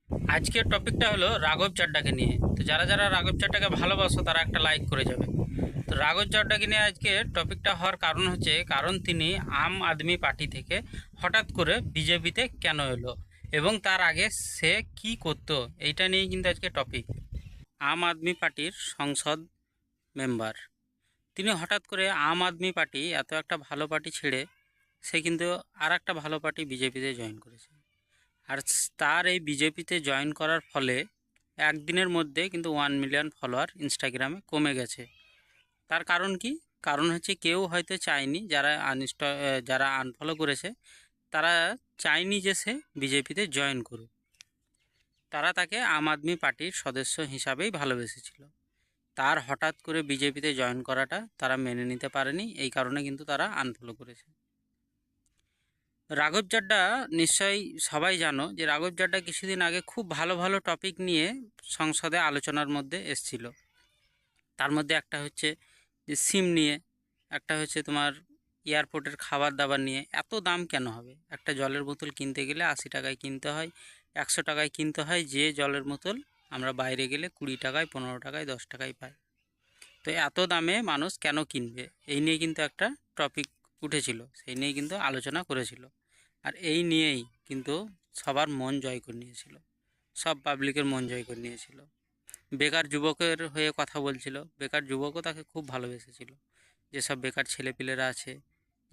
আজকের টপিকটা হলো রাঘব চাড্ডাকে নিয়ে। তো যারা যারা রাঘব চাড্ডাকে ভালোবাসো তারা একটা লাইক করে যাবে। তো রাঘব চাড্ডাকে নিয়ে আজকে টপিকটা হওয়ার কারণ হচ্ছে, কারণ তিনি আম আদমি পার্টি থেকে হঠাৎ করে বিজেপিতে কেন এলো এবং তার আগে সে কি করতো, এইটা নিয়েই কিন্তু আজকে টপিক। আম আদমি পার্টির সংসদ মেম্বার, তিনি হঠাৎ করে আম আদমি পার্টি, এত একটা ভালো পার্টি ছেড়ে সে কিন্তু আর একটা ভালো পার্টি বিজেপিতে জয়েন করেছে। আর তার এই বিজেপিতে জয়েন করার ফলে একদিনের মধ্যে কিন্তু 1 মিলিয়ন ফলোয়ার ইনস্টাগ্রামে কমে গেছে। তার কারণ কি? কারণ হচ্ছে কেউ হয়তো চায়নি, যারা আনফলো করেছে তারা চায়নি যে সে বিজেপিতে জয়েন করুক। তারা তাকে আম আদমি পার্টির সদস্য হিসাবেই ভালোবেসেছিল। তার হঠাৎ করে বিজেপিতে জয়েন করাটা তারা মেনে নিতে পারেনি, এই কারণে কিন্তু তারা আনফলো করেছে। রাঘব চাড্ডা, নিশ্চয়ই সবাই জানো যে রাঘব চাড্ডা কিছুদিন আগে খুব ভালো ভালো টপিক নিয়ে সংসদে আলোচনার মধ্যে এসছিল। তার মধ্যে একটা হচ্ছে যে সিম নিয়ে, একটা হচ্ছে তোমার এয়ারপোর্টের খাবার দাবার নিয়ে। এত দাম কেন হবে? একটা জলের বোতল কিনতে গেলে 80 টাকায় কিনতে হয়, 100 টাকায় কিনতে হয়, যে জলের বোতল আমরা বাইরে গেলে 20 টাকায়, 15 টাকায়, 10 টাকায় পাই। তো এত দামে মানুষ কেন কিনবে? এই নিয়ে কিন্তু একটা টপিক উঠেছিল, সেই নিয়ে কিন্তু আলোচনা করেছিল। আর এই নিয়েই কিন্তু সবার মন জয় করে নিয়েছিল, সব পাবলিকের মন জয় করে নিয়েছিল। বেকার যুবকের হয়ে কথা বলছিল, বেকার যুবকও তাকে খুব ভালোবেসেছিল। যেসব বেকার ছেলেপিলেরা আছে,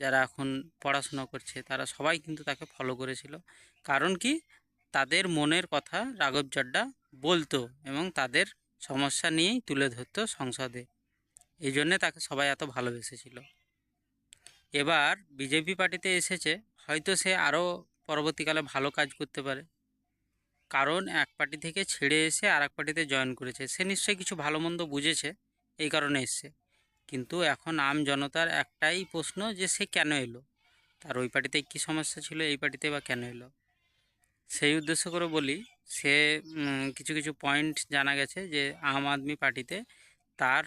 যারা এখন পড়াশোনা করছে, তারা সবাই কিন্তু তাকে ফলো করেছিল। কারণ কি? তাদের মনের কথা রাঘব চাড্ডা বলতো এবং তাদের সমস্যা নিয়েই তুলে ধরতো সংসদে। এই জন্যে তাকে সবাই এত ভালোবেসেছিল। এবার বিজেপি পার্টিতে এসেছে, হয়তো সে আরও পরবর্তীকালে ভালো কাজ করতে পারে। কারণ এক পার্টি থেকে ছেড়ে এসে আর এক পার্টিতে জয়েন করেছে, সে নিশ্চয়ই কিছু ভালো মন্দ বুঝেছে, এই কারণে এসছে। কিন্তু এখন আম জনতার একটাই প্রশ্ন যে সে কেন এলো, তার ওই পার্টিতে কী সমস্যা ছিল, এই পার্টিতে বা কেন এলো। সেই উদ্দেশ্য করে বলি, সে কিছু কিছু পয়েন্ট জানা গেছে যে আম আদমি পার্টিতে তার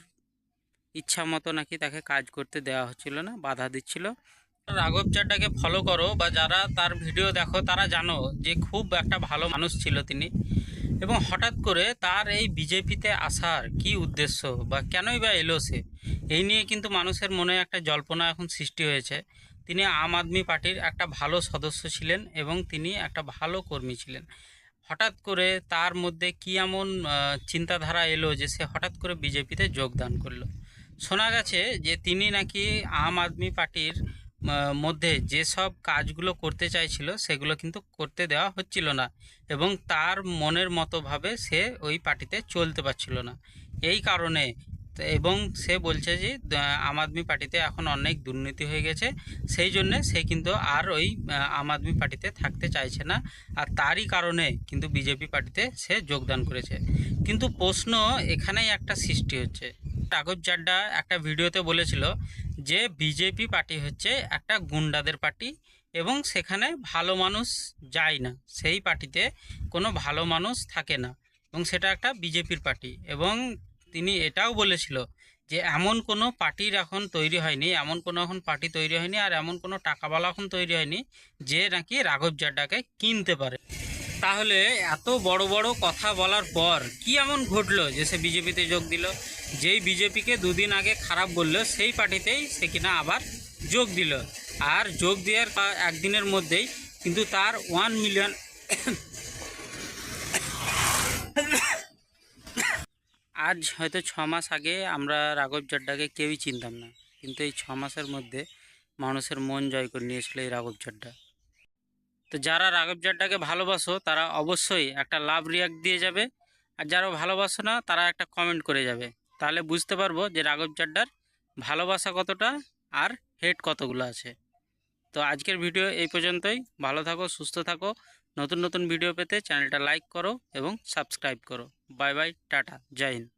ইচ্ছা মতো নাকি তাকে কাজ করতে দেওয়া হচ্ছিল না, বাধা দিচ্ছিল। রাঘব চাড্ডাকে ফলো করো বা যারা তার ভিডিও দেখো তারা জানো যে খুব একটা ভালো মানুষ ছিল তিনি। এবং হঠাৎ করে তার এই বিজেপিতে আসার কি উদ্দেশ্য বা কেনই বা এলো সে, এই নিয়ে কিন্তু মানুষের মনে একটা জল্পনা এখন সৃষ্টি হয়েছে। তিনি আম আদমি পার্টির একটা ভালো সদস্য ছিলেন এবং তিনি একটা ভালো কর্মী ছিলেন। হঠাৎ করে তার মধ্যে কী এমন চিন্তাধারা এলো যে সে হঠাৎ করে বিজেপিতে যোগদান করলো। শোনা গেছে যে তিনি নাকি আম আদমি পার্টির মধ্যে যেসব কাজগুলো করতে চাইছিল সেগুলো কিন্তু করতে দেওয়া হচ্ছিল না, এবং তার মনের মতোভাবে সে ওই পার্টিতে চলতে পারছিল না। এই কারণে এবং সে বলছে যে আম আদমি পার্টিতে এখন অনেক দুর্নীতি হয়ে গেছে, সেই জন্যে সে কিন্তু আর ওই আম আদমি পার্টিতে থাকতে চাইছে না। আর তারই কারণে কিন্তু বিজেপি পার্টিতে সে যোগদান করেছে। কিন্তু প্রশ্ন এখানেই একটা সৃষ্টি হচ্ছে। রাঘব চাড্ডা একটা ভিডিওতে বলেছিল যে বিজেপি পার্টি হচ্ছে একটা গুন্ডাদের পার্টি এবং সেখানে ভালো মানুষ যায় না, সেই পার্টিতে কোনো ভালো মানুষ থাকে না, এবং সেটা একটা বিজেপির পার্টি। এবং তিনি এটাও বলেছিল যে এমন কোনো পার্টির এখন তৈরি হয়নি, এমন কোনো এখন পার্টি তৈরি হয়নি, আর এমন কোনো টাকাওয়ালা এখন তৈরি হয়নি যে নাকি রাঘব চাড্ডাকে কিনতে পারে। তাহলে এত বড় বড় কথা বলার পর কি এমন ঘটলো যে সে বিজেপিতে যোগ দিল? যেই বিজেপিকে দুদিন আগে খারাপ বললো সেই পার্টিতেই সে কিনা আবার যোগ দিল। আর যোগ দেওয়ার একদিনের মধ্যেই কিন্তু তার 1 মিলিয়ন, আজ হয়তো 6 মাস আগে আমরা রাঘব চাড্ডাকে কেউই চিনতাম না, কিন্তু এই 6 মাসের মধ্যে মানুষের মন জয় করে নিয়েছিল এই রাঘব চাড্ডা। তো যারা রাঘব চাড্ডাকে ভালোবাসো তারা অবশ্যই একটা লাভ রিয়াক্ট দিয়ে যাবে, আর যারা ভালোবাসো না তারা একটা কমেন্ট করে যাবে। তাহলে বুঝতে পারবো যে রাঘব চাড্ডার ভালোবাসা কতটা আর হেট কতগুলো আছে। তো আজকের ভিডিও এই পর্যন্তই। ভালো থাকো, সুস্থ থাকো। নতুন নতুন ভিডিও পেতে চ্যানেলটা লাইক করো এবং সাবস্ক্রাইব করো। বাই বাই, টাটা, জয় হিন্দ।